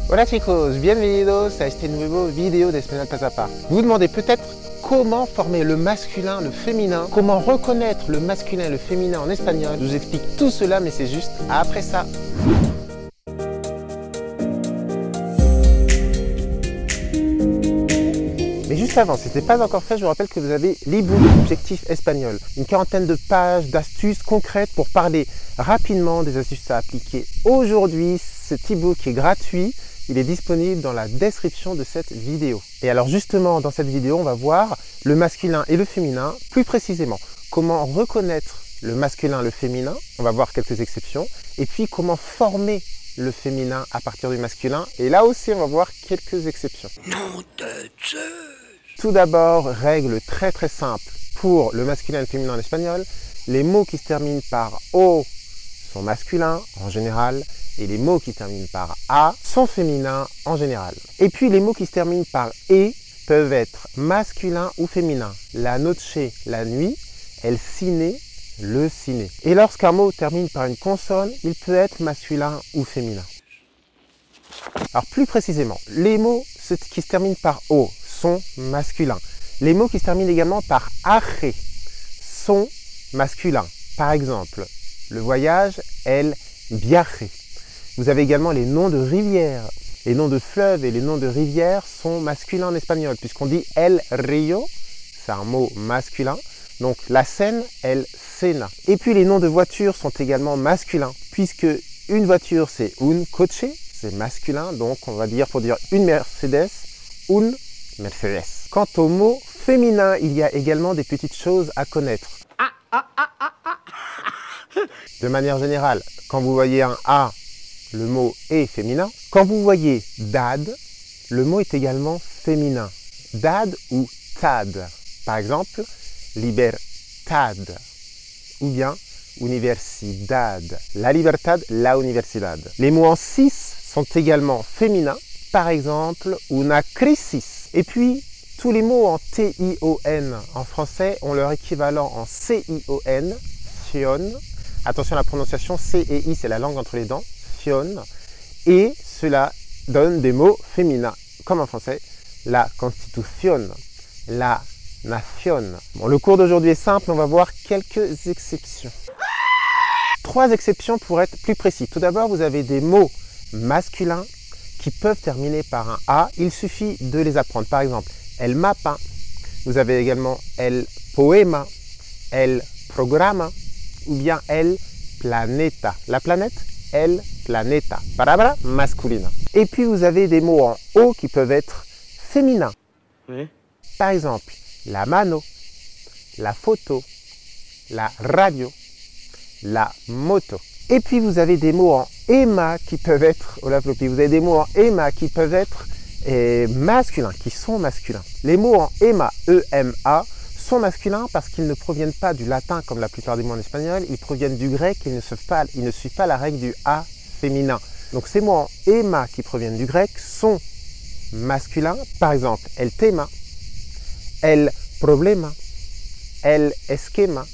Hola chicos, bienvenidos a este nuevo vidéo d'Espagnol Pas à Pas. Vous vous demandez peut-être comment former le masculin, le féminin, comment reconnaître le masculin et le féminin en espagnol. Je vous explique tout cela, mais c'est juste après ça. Mais juste avant, si ce n'est pas encore fait, je vous rappelle que vous avez l'e-book Objectif Espagnol. Une quarantaine de pages d'astuces concrètes pour parler rapidement des astuces à appliquer aujourd'hui. Cet e-book est gratuit. Il est disponible dans la description de cette vidéo. Et alors justement, dans cette vidéo, on va voir le masculin et le féminin, plus précisément, comment reconnaître le masculin et le féminin, on va voir quelques exceptions, et puis comment former le féminin à partir du masculin, et là aussi on va voir quelques exceptions. Nom de Zeus! Tout d'abord, règle très simple pour le masculin et le féminin en espagnol, les mots qui se terminent par O sont masculins en général, et les mots qui se terminent par A sont féminins en général. Et puis les mots qui se terminent par E peuvent être masculins ou féminins. La noche, la nuit, el cine, le ciné. Et lorsqu'un mot termine par une consonne, il peut être masculin ou féminin. Alors plus précisément, les mots qui se terminent par O sont masculins. Les mots qui se terminent également par aje sont masculins. Par exemple, le voyage, el viaje. Vous avez également les noms de rivières. Les noms de fleuves et les noms de rivières sont masculins en espagnol, puisqu'on dit el río, c'est un mot masculin. Donc la Seine, el Sena. Et puis les noms de voitures sont également masculins, puisque une voiture c'est un coche, c'est masculin, donc on va dire pour dire une Mercedes, un Mercedes. Quant aux mots féminins, il y a également des petites choses à connaître. De manière générale, quand vous voyez un A, le mot est féminin. Quand vous voyez dad, le mot est également féminin. Dad ou tad. Par exemple, libertad ou bien universidad. La libertad, la universidad. Les mots en cis sont également féminins. Par exemple, una crisis. Et puis, tous les mots en T-I-O-N en français ont leur équivalent en C-I-O-N, fion. Attention à la prononciation, C et I, c'est la langue entre les dents. Et cela donne des mots féminins, comme en français, la constitution, la nation. Bon, le cours d'aujourd'hui est simple, on va voir quelques exceptions. 3 exceptions pour être plus précis. Tout d'abord, vous avez des mots masculins qui peuvent terminer par un A. Il suffit de les apprendre. Par exemple, el mapa. Vous avez également el poema, el programa ou bien el planeta. La planète, el planeta, palabra masculina. Et puis vous avez des mots en O qui peuvent être féminins. Oui. Par exemple, la mano, la photo, la radio, la moto. Et puis vous avez des mots en ema qui peuvent être, vous avez des mots en ema qui peuvent être masculins, qui sont masculins. Les mots en ema, E-M-A, sont masculins parce qu'ils ne proviennent pas du latin comme la plupart des mots en espagnol, ils proviennent du grec et ils ne suivent pas la règle du A féminin. Donc ces mots en ema qui proviennent du grec sont masculins. Par exemple, el tema, el problema, el esquema,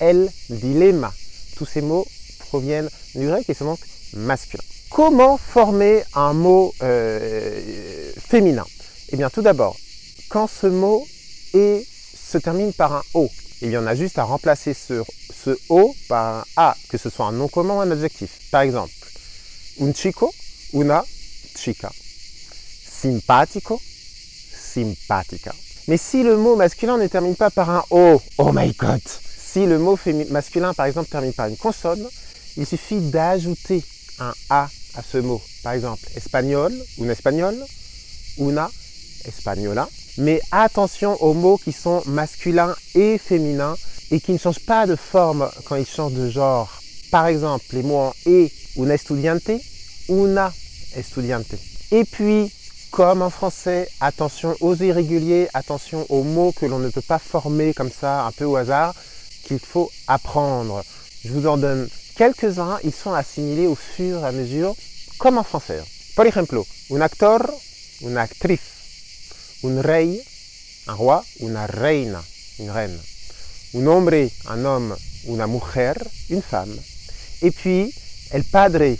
el dilema. Tous ces mots proviennent du grec et sont donc masculins. Comment former un mot féminin? Eh bien tout d'abord, quand ce mot se termine par un O, il y en a juste à remplacer ce O par un A, que ce soit un nom commun ou un adjectif. Par exemple, un chico, una chica. Simpatico, simpatica. Mais si le mot masculin ne termine pas par un O, oh my god! Si le mot masculin, par exemple, termine par une consonne, il suffit d'ajouter un A à ce mot. Par exemple, espagnol, un espagnol, una española. Mais attention aux mots qui sont masculins et féminins et qui ne changent pas de forme quand ils changent de genre. Par exemple, les mots en E, un estudiante, una estudiante. Et puis, comme en français, attention aux irréguliers, attention aux mots que l'on ne peut pas former comme ça, un peu au hasard, qu'il faut apprendre. Je vous en donne quelques-uns, ils sont assimilés au fur et à mesure, comme en français. Por ejemplo, un actor, una actriz. Un rey, un roi, una reina, une reine. Un hombre, un homme, una mujer, une femme. Et puis, el padre,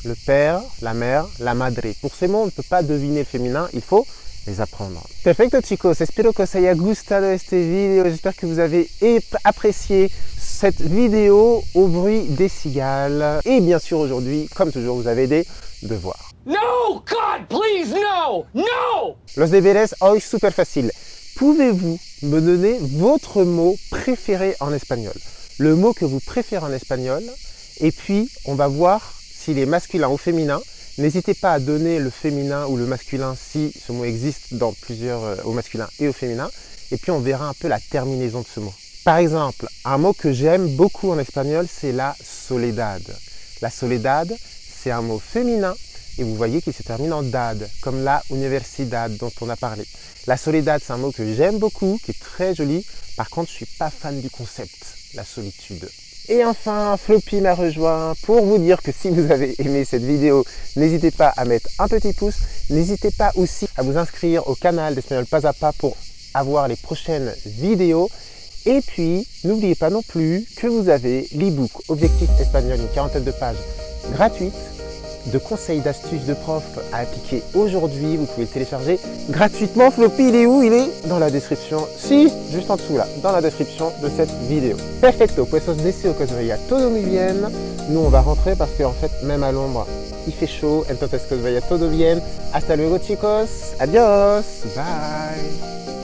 le père, la mère, la madre. Pour ces mots, on ne peut pas deviner le féminin, il faut les apprendre. Perfecto chicos, espero que os haya gustado este video. J'espère que vous avez apprécié cette vidéo au bruit des cigales. Et bien sûr aujourd'hui, comme toujours, vous avez des devoirs. No, God, please, no, no! Los deberes hoy super facile. Pouvez-vous me donner votre mot préféré en espagnol? Le mot que vous préférez en espagnol. Et puis, on va voir s'il est masculin ou féminin. N'hésitez pas à donner le féminin ou le masculin si ce mot existe dans plusieurs, au masculin et au féminin. Et puis, on verra un peu la terminaison de ce mot. Par exemple, un mot que j'aime beaucoup en espagnol, c'est la soledad. La soledad, c'est un mot féminin et vous voyez qu'il se termine en dad, comme la universidad dont on a parlé. La soledad, c'est un mot que j'aime beaucoup, qui est très joli. Par contre, je ne suis pas fan du concept, la solitude. Et enfin, Floppy m'a rejoint pour vous dire que si vous avez aimé cette vidéo, n'hésitez pas à mettre un petit pouce. N'hésitez pas aussi à vous inscrire au canal d'Espagnol Pas à Pas pour avoir les prochaines vidéos. Et puis, n'oubliez pas non plus que vous avez l'e-book Objectif Espagnol, une quarantaine de pages gratuites, de conseils, d'astuces de prof à appliquer aujourd'hui. Vous pouvez le télécharger gratuitement. Floppy, il est où? Il est dans la description. Si, juste en dessous là, dans la description de cette vidéo. Perfecto, pues os deseo que os vaya todo muy bien. Nous, on va rentrer parce qu'en fait, même à l'ombre, il fait chaud. Entonces, que os vaya todo bien. Hasta luego, chicos. Adios. Bye.